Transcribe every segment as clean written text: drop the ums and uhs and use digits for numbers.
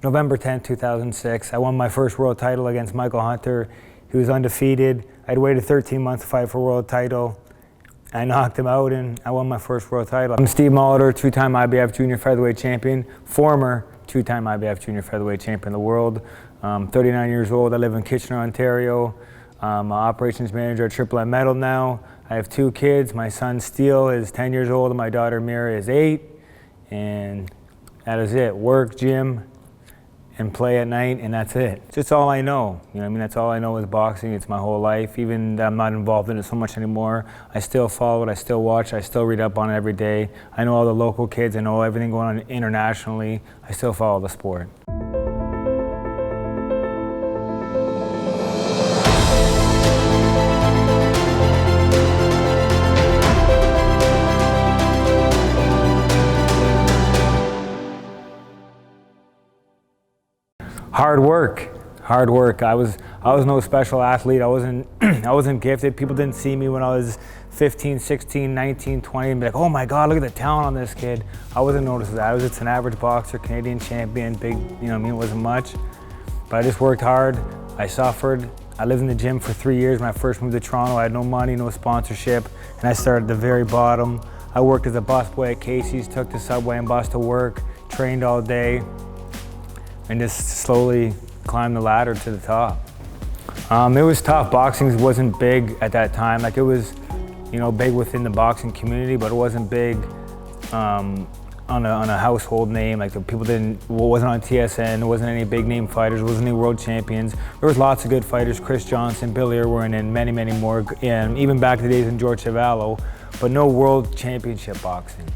November 10th, 2006. I won my first world title against Michael Hunter. He was undefeated. I'd waited 13 months to fight for a world title. I knocked him out and I won my first world title. I'm Steve Molitor, two-time IBF junior featherweight champion, former two-time IBF junior featherweight champion of the world. 39 years old. I live in Kitchener, Ontario. I'm an operations manager at Triple M Metal now. I have two kids. My son Steele is 10 years old and my daughter Mira is 8. And that is it. Work, gym, and play at night, and that's it. It's all I know. You know what I mean? That's all I know is boxing. It's my whole life. Even though I'm not involved in it so much anymore, I still follow it, I still watch, I still read up on it every day. I know all the local kids, I know everything going on internationally. I still follow the sport. Hard work. I was no special athlete. I wasn't gifted. People didn't see me when I was 15, 16, 19, 20 and be like, oh my God, look at the talent on this kid. I wasn't noticed that. I was just an average boxer, Canadian champion, big, you know what I mean, it wasn't much. But I just worked hard. I suffered. I lived in the gym for 3 years. When I first moved to Toronto, I had no money, no sponsorship, and I started at the very bottom. I worked as a busboy at Casey's, took the subway and bus to work, trained all day, and just slowly climbed the ladder to the top. It was tough. Boxing wasn't big at that time. Like, it was, you know, big within the boxing community, but it wasn't big on a household name. Like, the people wasn't on TSN, there wasn't any big name fighters, there wasn't any world champions. There was lots of good fighters, Chris Johnson, Billy Irwin, and many, many more, and even back in the days in George Chavallo, but no world championship boxing.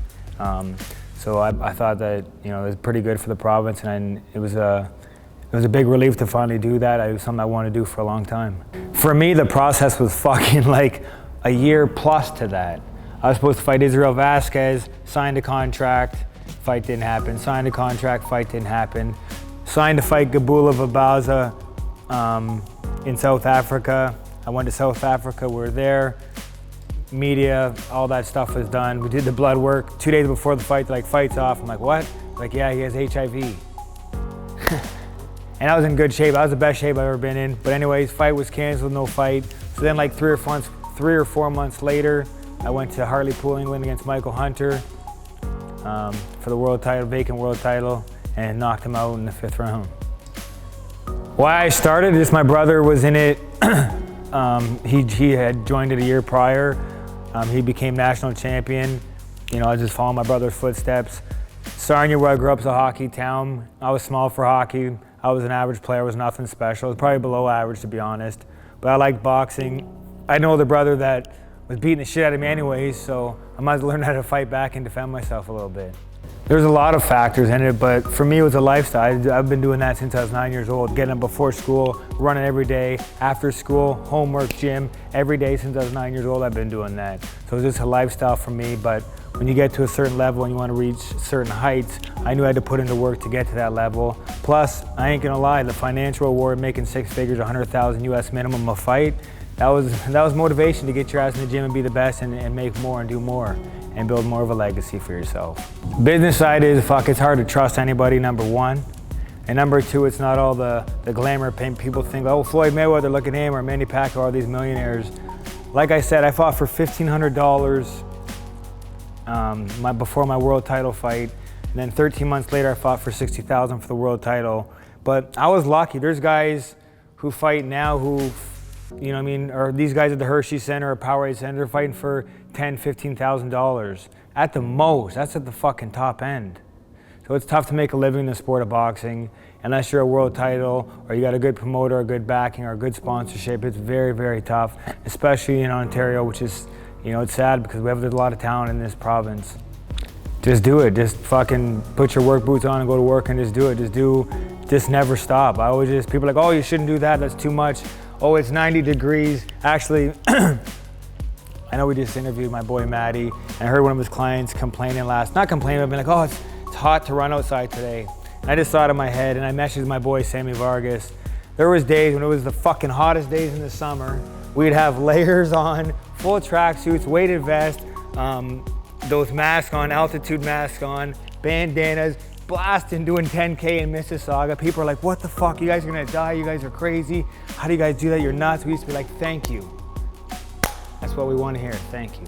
So I thought that, you know, it was pretty good for the province, and it was a big relief to finally do that. It was something I wanted to do for a long time. For me, the process was fucking like a year plus to that. I was supposed to fight Israel Vasquez, signed a contract, fight didn't happen. Signed a contract, fight didn't happen. Signed to fight Gabula Vabaza in South Africa. I went to South Africa, we were there. Media, all that stuff was done. We did the blood work. 2 days before the fight, like, fight's off. I'm like, what? Like, yeah, he has HIV. And I was in good shape. I was the best shape I've ever been in. But anyways, fight was canceled, no fight. So then, like 3 or 4 months later, I went to Hartlepool, England against Michael Hunter for the world title, vacant world title, and knocked him out in the 5th round. Why I started is my brother was in it. He had joined it a year prior. He became national champion. You know, I just followed my brother's footsteps. Sarnia, where I grew up, is a hockey town. I was small for hockey. I was an average player, I was nothing special. I was probably below average, to be honest. But I liked boxing. I know the brother that was beating the shit out of me anyways, so I might as well learn how to fight back and defend myself a little bit. There's a lot of factors in it, but for me it was a lifestyle. I've been doing that since I was 9 years old, getting up before school, running every day, after school, homework, gym, every day since I was 9 years old I've been doing that. So it's just a lifestyle for me, but when you get to a certain level and you want to reach certain heights, I knew I had to put in the work to get to that level. Plus, I ain't gonna lie, the financial reward, making 6 figures, 100,000 US minimum a fight, that was motivation to get your ass in the gym and be the best and make more and do more and build more of a legacy for yourself. Business side is, it's hard to trust anybody, number one. And number two, it's not all the glamour people think, oh, Floyd Mayweather, look at him, or Manny Pacquiao, all these millionaires. Like I said, I fought for $1,500 before my world title fight. And then 13 months later, I fought for $60,000 for the world title. But I was lucky. There's guys who fight now who, you know what I mean, or these guys at the Hershey Center or Powerade Center, they're fighting for $10,000, $15,000. At the most, that's at the fucking top end. So it's tough to make a living in the sport of boxing unless you're a world title or you got a good promoter, or good backing, or a good sponsorship. It's very, very tough, especially in Ontario, which is, you know, it's sad because we have a lot of talent in this province. Just do it. Just fucking put your work boots on and go to work and just do it. Just never stop. People are like, oh, you shouldn't do that, that's too much. Oh, it's 90 degrees. Actually, I know we just interviewed my boy Matty, and I heard one of his clients complaining not complaining, but being like, oh, it's hot to run outside today. And I just thought in my head, and I messaged my boy Sammy Vargas. There was days when it was the fucking hottest days in the summer. We'd have layers on, full tracksuits, weighted vest, those masks on, altitude masks on, bandanas, blasting, doing 10K in Mississauga. People are like, what the fuck, you guys are gonna die, you guys are crazy. How do you guys do that, you're nuts. We used to be like, thank you. That's what we want to hear, thank you.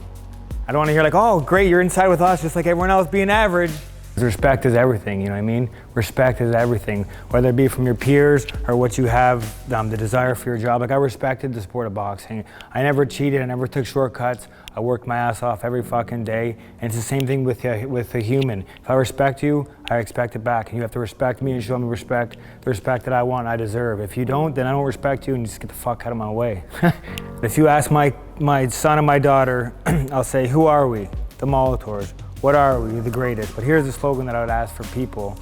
I don't want to hear like, oh great, you're inside with us just like everyone else being average. Respect is everything, you know what I mean? Respect is everything, whether it be from your peers or what you have, the desire for your job. Like I respected the sport of boxing. I never cheated, I never took shortcuts. I worked my ass off every fucking day. And it's the same thing with a human. If I respect you, I expect it back. And you have to respect me and show me respect, the respect that I want, I deserve. If you don't, then I don't respect you and just get the fuck out of my way. If you ask my son and my daughter, I'll say, who are we? The Molitors. What are we? The greatest. But here's the slogan that I would ask for people.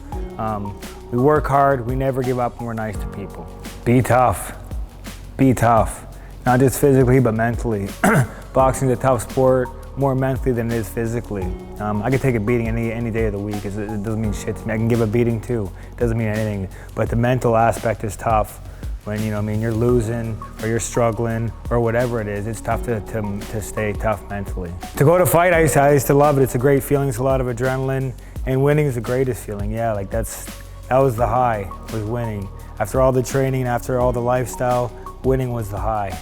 We work hard, we never give up, and we're nice to people. Be tough. Be tough. Not just physically, but mentally. Boxing's a tough sport, more mentally than it is physically. I could take a beating any day of the week. It doesn't mean shit to me. I can give a beating too. It doesn't mean anything. But the mental aspect is tough. When you're losing or you're struggling or whatever it is, it's tough to stay tough mentally. To go to fight, I used to love it. It's a great feeling. It's a lot of adrenaline, and winning is the greatest feeling. Yeah, like that was the high, was winning. After all the training, after all the lifestyle, winning was the high.